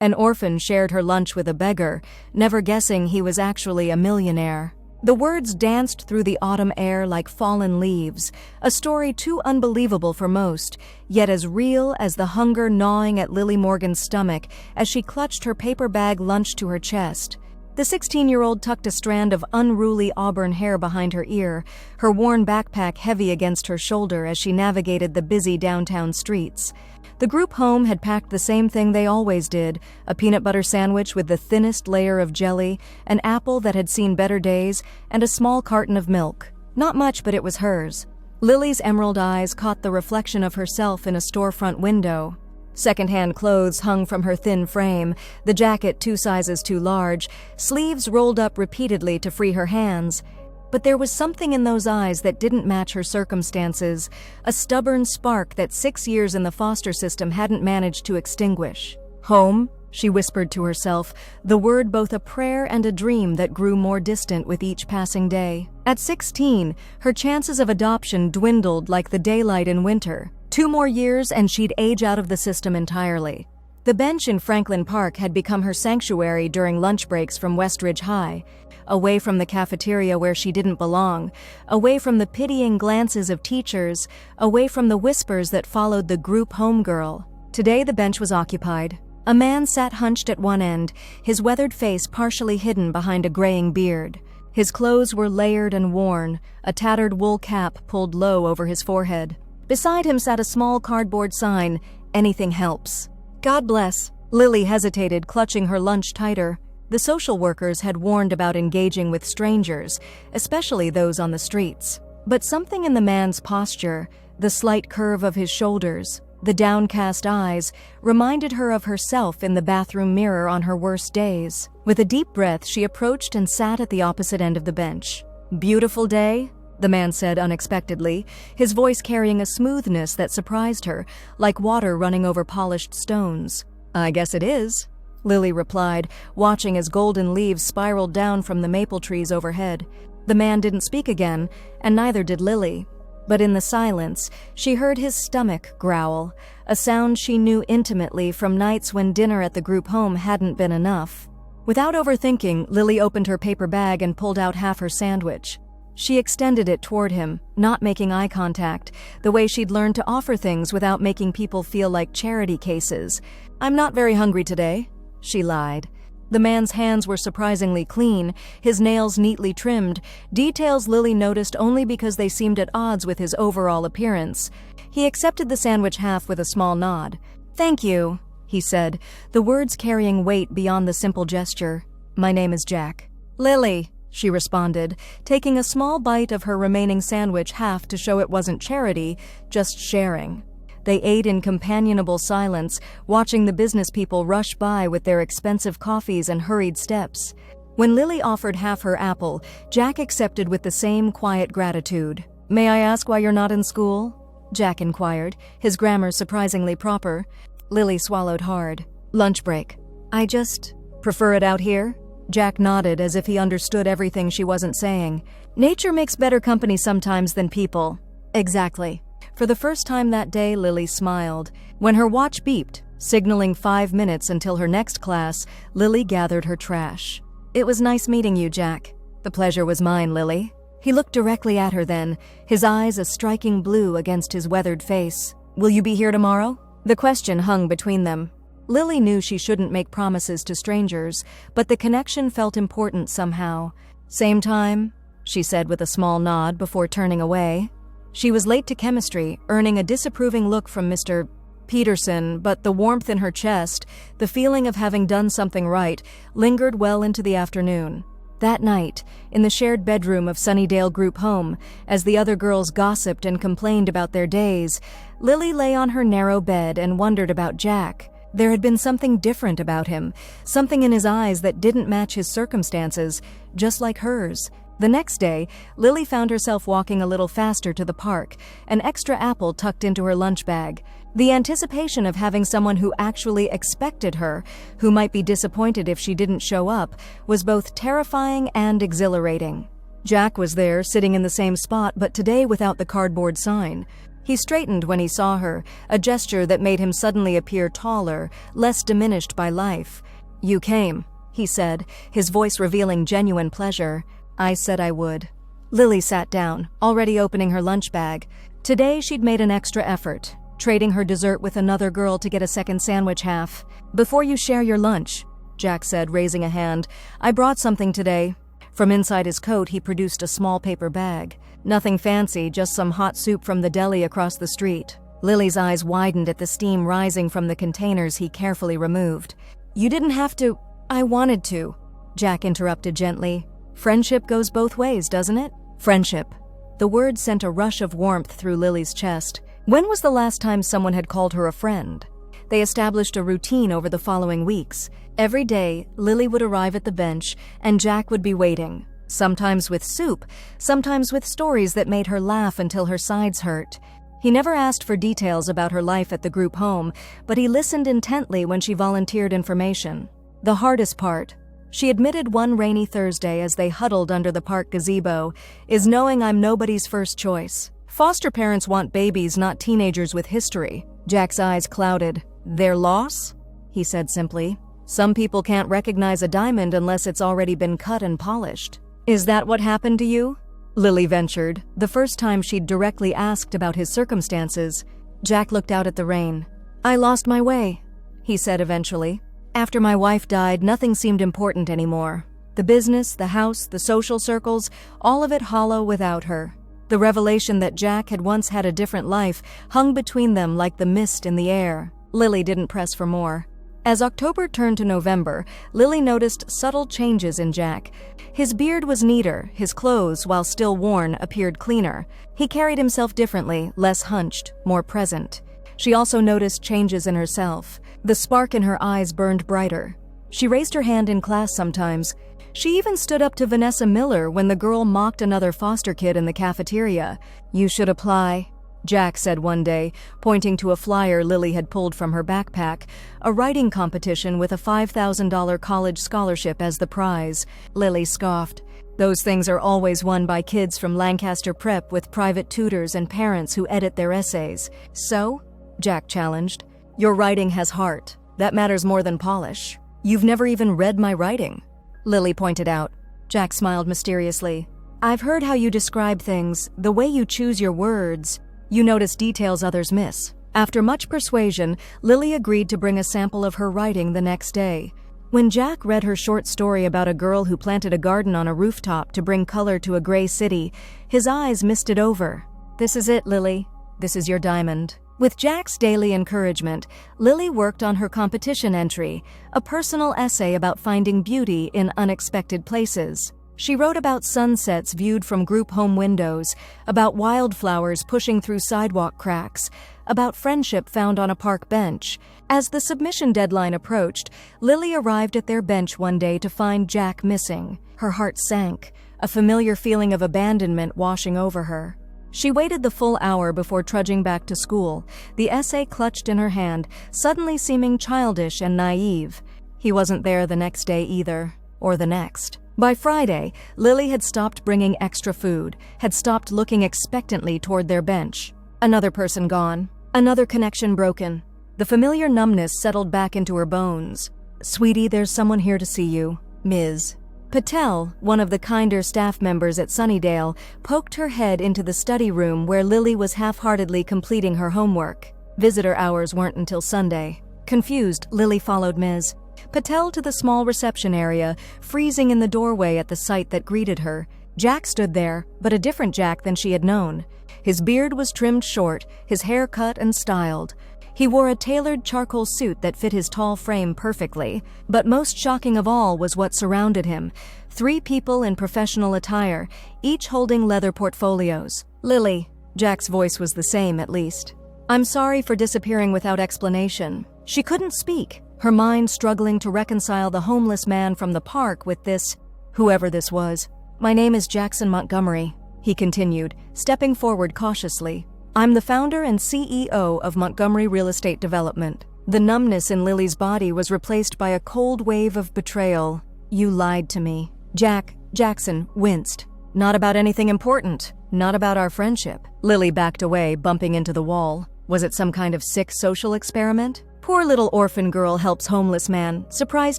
An orphan shared her lunch with a beggar, never guessing he was actually a millionaire. The words danced through the autumn air like fallen leaves, a story too unbelievable for most, yet as real as the hunger gnawing at Lily Morgan's stomach as she clutched her paper bag lunch to her chest. The 16-year-old tucked a strand of unruly auburn hair behind her ear, her worn backpack heavy against her shoulder as she navigated the busy downtown streets. The group home had packed the same thing they always did, a peanut butter sandwich with the thinnest layer of jelly, an apple that had seen better days, and a small carton of milk. Not much, but it was hers. Lily's emerald eyes caught the reflection of herself in a storefront window. Second-hand clothes hung from her thin frame, the jacket 2 sizes too large, sleeves rolled up repeatedly to free her hands. But there was something in those eyes that didn't match her circumstances, a stubborn spark that 6 years in the foster system hadn't managed to extinguish. Home, she whispered to herself, the word both a prayer and a dream that grew more distant with each passing day. At 16, her chances of adoption dwindled like the daylight in winter. 2 more years and she'd age out of the system entirely. The bench in Franklin Park had become her sanctuary during lunch breaks from Westridge High, away from the cafeteria where she didn't belong, away from the pitying glances of teachers, away from the whispers that followed the group homegirl. Today the bench was occupied. A man sat hunched at one end, his weathered face partially hidden behind a graying beard. His clothes were layered and worn, a tattered wool cap pulled low over his forehead. Beside him sat a small cardboard sign, "Anything helps." "God bless." Lily hesitated, clutching her lunch tighter. The social workers had warned about engaging with strangers, especially those on the streets. But something in the man's posture, the slight curve of his shoulders, the downcast eyes, reminded her of herself in the bathroom mirror on her worst days. With a deep breath, she approached and sat at the opposite end of the bench. "Beautiful day?" the man said unexpectedly, his voice carrying a smoothness that surprised her, like water running over polished stones. "I guess it is," Lily replied, watching as golden leaves spiraled down from the maple trees overhead. The man didn't speak again, and neither did Lily. But in the silence, she heard his stomach growl, a sound she knew intimately from nights when dinner at the group home hadn't been enough. Without overthinking, Lily opened her paper bag and pulled out half her sandwich. She extended it toward him, not making eye contact, the way she'd learned to offer things without making people feel like charity cases. "I'm not very hungry today," she lied. The man's hands were surprisingly clean, his nails neatly trimmed, details Lily noticed only because they seemed at odds with his overall appearance. He accepted the sandwich half with a small nod. "Thank you," he said, the words carrying weight beyond the simple gesture. "My name is Jack." "Lily," she responded, taking a small bite of her remaining sandwich half to show it wasn't charity, just sharing. They ate in companionable silence, watching the business people rush by with their expensive coffees and hurried steps. When Lily offered half her apple, Jack accepted with the same quiet gratitude. "May I ask why you're not in school?" Jack inquired, his grammar surprisingly proper. Lily swallowed hard. "Lunch break." "I just prefer it out here?" Jack nodded as if he understood everything she wasn't saying. "Nature makes better company sometimes than people." "Exactly." For the first time that day, Lily smiled. When her watch beeped, signaling 5 minutes until her next class, Lily gathered her trash. "It was nice meeting you, Jack." "The pleasure was mine, Lily." He looked directly at her then, his eyes a striking blue against his weathered face. "Will you be here tomorrow?" The question hung between them. Lily knew she shouldn't make promises to strangers, but the connection felt important somehow. "Same time?" she said with a small nod before turning away. She was late to chemistry, earning a disapproving look from Mr. Peterson, but the warmth in her chest, the feeling of having done something right, lingered well into the afternoon. That night, in the shared bedroom of Sunnydale Group Home, as the other girls gossiped and complained about their days, Lily lay on her narrow bed and wondered about Jack. There had been something different about him, something in his eyes that didn't match his circumstances, just like hers. The next day, Lily found herself walking a little faster to the park, an extra apple tucked into her lunch bag. The anticipation of having someone who actually expected her, who might be disappointed if she didn't show up, was both terrifying and exhilarating. Jack was there, sitting in the same spot, but today without the cardboard sign. He straightened when he saw her, a gesture that made him suddenly appear taller, less diminished by life. "You came," he said, his voice revealing genuine pleasure. "I said I would." Lily sat down, already opening her lunch bag. Today she'd made an extra effort, trading her dessert with another girl to get a second sandwich half. "Before you share your lunch," Jack said, raising a hand, "I brought something today." From inside his coat, he produced a small paper bag. Nothing fancy, just some hot soup from the deli across the street. Lily's eyes widened at the steam rising from the containers he carefully removed. "You didn't have to." "I wanted to," Jack interrupted gently. "Friendship goes both ways, doesn't it?" Friendship. The word sent a rush of warmth through Lily's chest. When was the last time someone had called her a friend? They established a routine over the following weeks. Every day, Lily would arrive at the bench, and Jack would be waiting. Sometimes with soup, sometimes with stories that made her laugh until her sides hurt. He never asked for details about her life at the group home, but he listened intently when she volunteered information. The hardest part, she admitted one rainy Thursday as they huddled under the park gazebo, is knowing I'm nobody's first choice. Foster parents want babies, not teenagers with history. Jack's eyes clouded. "Their loss?" he said simply. "Some people can't recognize a diamond unless it's already been cut and polished." "Is that what happened to you?" Lily ventured, the first time she'd directly asked about his circumstances. Jack looked out at the rain. "I lost my way," he said eventually. "After my wife died, nothing seemed important anymore. The business, the house, the social circles, all of it hollow without her." The revelation that Jack had once had a different life hung between them like the mist in the air. Lily didn't press for more. As October turned to November, Lily noticed subtle changes in Jack. His beard was neater, his clothes, while still worn, appeared cleaner. He carried himself differently, less hunched, more present. She also noticed changes in herself. The spark in her eyes burned brighter. She raised her hand in class sometimes. She even stood up to Vanessa Miller when the girl mocked another foster kid in the cafeteria. "You should apply," Jack said one day, pointing to a flyer Lily had pulled from her backpack, a writing competition with a $5,000 college scholarship as the prize. Lily scoffed. "Those things are always won by kids from Lancaster Prep with private tutors and parents who edit their essays." "So?" Jack challenged. "Your writing has heart. That matters more than polish." "You've never even read my writing," Lily pointed out. Jack smiled mysteriously. "I've heard how you describe things, the way you choose your words. You notice details others miss." After much persuasion, Lily agreed to bring a sample of her writing the next day. When Jack read her short story about a girl who planted a garden on a rooftop to bring color to a gray city, his eyes misted over. "This is it, Lily. This is your diamond." With Jack's daily encouragement, Lily worked on her competition entry, a personal essay about finding beauty in unexpected places. She wrote about sunsets viewed from group home windows, about wildflowers pushing through sidewalk cracks, about friendship found on a park bench. As the submission deadline approached, Lily arrived at their bench one day to find Jack missing. Her heart sank, a familiar feeling of abandonment washing over her. She waited the full hour before trudging back to school, the essay clutched in her hand, suddenly seeming childish and naive. He wasn't there the next day either, or the next. By Friday, Lily had stopped bringing extra food, had stopped looking expectantly toward their bench. Another person gone, another connection broken. The familiar numbness settled back into her bones. "Sweetie, there's someone here to see you, Ms. Patel, one of the kinder staff members at Sunnydale, poked her head into the study room where Lily was half-heartedly completing her homework. Visitor hours weren't until Sunday. Confused, Lily followed Ms. Patel to the small reception area, freezing in the doorway at the sight that greeted her. Jack stood there, but a different Jack than she had known. His beard was trimmed short, his hair cut and styled. He wore a tailored charcoal suit that fit his tall frame perfectly, but most shocking of all was what surrounded him. 3 people in professional attire, each holding leather portfolios. "Lily," Jack's voice was the same at least. "I'm sorry for disappearing without explanation." She couldn't speak, her mind struggling to reconcile the homeless man from the park with this, whoever this was. "My name is Jackson Montgomery," he continued, stepping forward cautiously. "I'm the founder and CEO of Montgomery Real Estate Development." The numbness in Lily's body was replaced by a cold wave of betrayal. "You lied to me." Jackson winced. "Not about anything important." Not about our friendship. Lily backed away, bumping into the wall. Was it some kind of sick social experiment? Poor little orphan girl helps homeless man. Surprise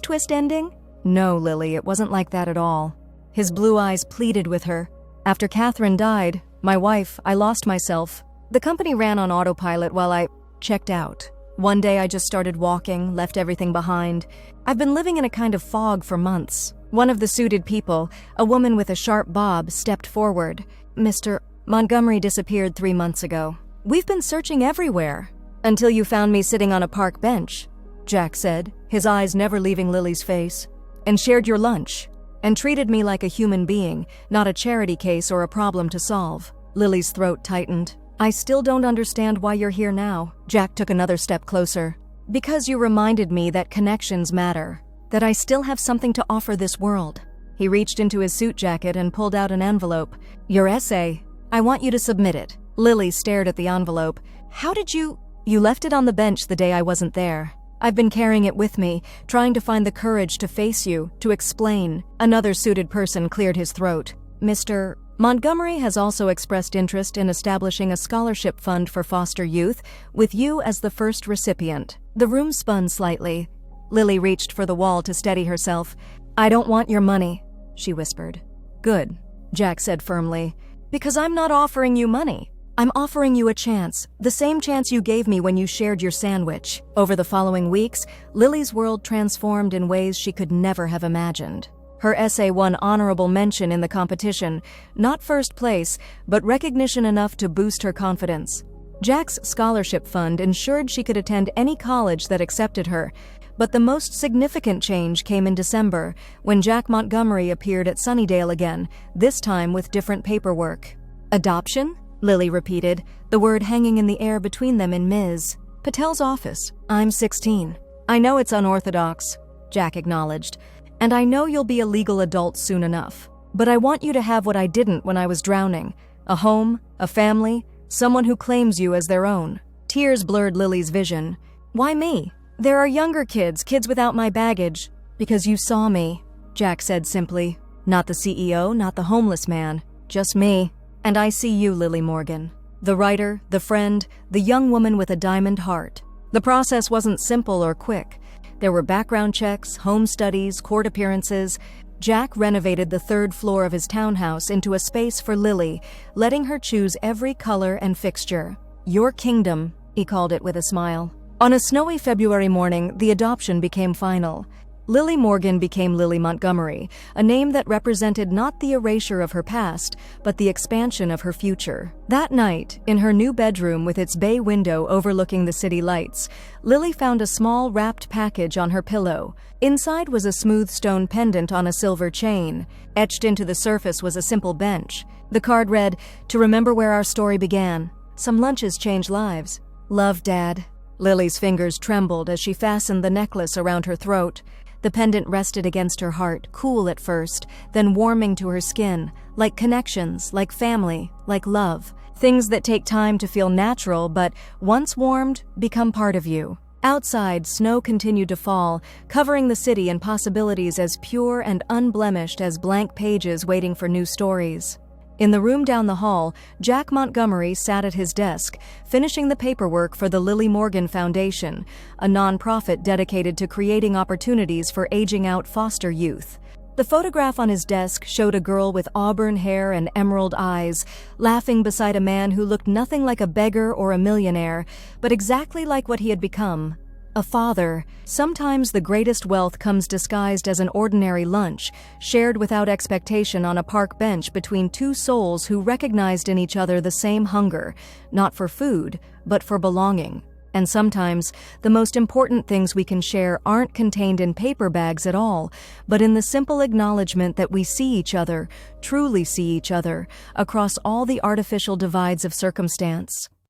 twist ending? No, Lily, it wasn't like that at all. His blue eyes pleaded with her. After Catherine died, my wife, I lost myself. The company ran on autopilot while I checked out. One day I just started walking, left everything behind. I've been living in a kind of fog for months. One of the suited people, a woman with a sharp bob, stepped forward. Mr. Montgomery disappeared 3 months ago. We've been searching everywhere. Until you found me sitting on a park bench, Jack said, his eyes never leaving Lily's face. And shared your lunch. And treated me like a human being, not a charity case or a problem to solve. Lily's throat tightened. I still don't understand why you're here now. Jack took another step closer. Because you reminded me that connections matter. That I still have something to offer this world. He reached into his suit jacket and pulled out an envelope. Your essay. I want you to submit it. Lily stared at the envelope. How did you... You left it on the bench the day I wasn't there. I've been carrying it with me, trying to find the courage to face you, to explain. Another suited person cleared his throat. Mr. Montgomery has also expressed interest in establishing a scholarship fund for foster youth, with you as the first recipient. The room spun slightly. Lily reached for the wall to steady herself. I don't want your money, she whispered. Good, Jack said firmly. Because I'm not offering you money. I'm offering you a chance, the same chance you gave me when you shared your sandwich. Over the following weeks, Lily's world transformed in ways she could never have imagined. Her essay won honorable mention in the competition, not first place, but recognition enough to boost her confidence. Jack's scholarship fund ensured she could attend any college that accepted her, but the most significant change came in December, when Jack Montgomery appeared at Sunnydale again, this time with different paperwork. Adoption? Lily repeated, the word hanging in the air between them in Ms. Patel's office. I'm 16. I know it's unorthodox, Jack acknowledged, and I know you'll be a legal adult soon enough. But I want you to have what I didn't when I was drowning. A home, a family, someone who claims you as their own. Tears blurred Lily's vision. Why me? There are younger kids without my baggage. Because you saw me, Jack said simply. Not the CEO, not the homeless man. Just me. And I see you, Lily Morgan. The writer, the friend, the young woman with a diamond heart. The process wasn't simple or quick. There were background checks, home studies, court appearances. Jack renovated the 3rd floor of his townhouse into a space for Lily, letting her choose every color and fixture. Your kingdom, he called it with a smile. On a snowy February morning, the adoption became final. Lily Morgan became Lily Montgomery, a name that represented not the erasure of her past, but the expansion of her future. That night, in her new bedroom with its bay window overlooking the city lights, Lily found a small wrapped package on her pillow. Inside was a smooth stone pendant on a silver chain. Etched into the surface was a simple bench. The card read, "To remember where our story began. Some lunches change lives. Love, Dad." Lily's fingers trembled as she fastened the necklace around her throat. The pendant rested against her heart, cool at first, then warming to her skin, like connections, like family, like love. Things that take time to feel natural, but once warmed, become part of you. Outside, snow continued to fall, covering the city in possibilities as pure and unblemished as blank pages waiting for new stories. In the room down the hall, Jack Montgomery sat at his desk, finishing the paperwork for the Lily Morgan Foundation, a nonprofit dedicated to creating opportunities for aging-out foster youth. The photograph on his desk showed a girl with auburn hair and emerald eyes, laughing beside a man who looked nothing like a beggar or a millionaire, but exactly like what he had become. A father. Sometimes the greatest wealth comes disguised as an ordinary lunch, shared without expectation on a park bench between two souls who recognized in each other the same hunger, not for food, but for belonging. And sometimes, the most important things we can share aren't contained in paper bags at all, but in the simple acknowledgement that we see each other, truly see each other, across all the artificial divides of circumstance.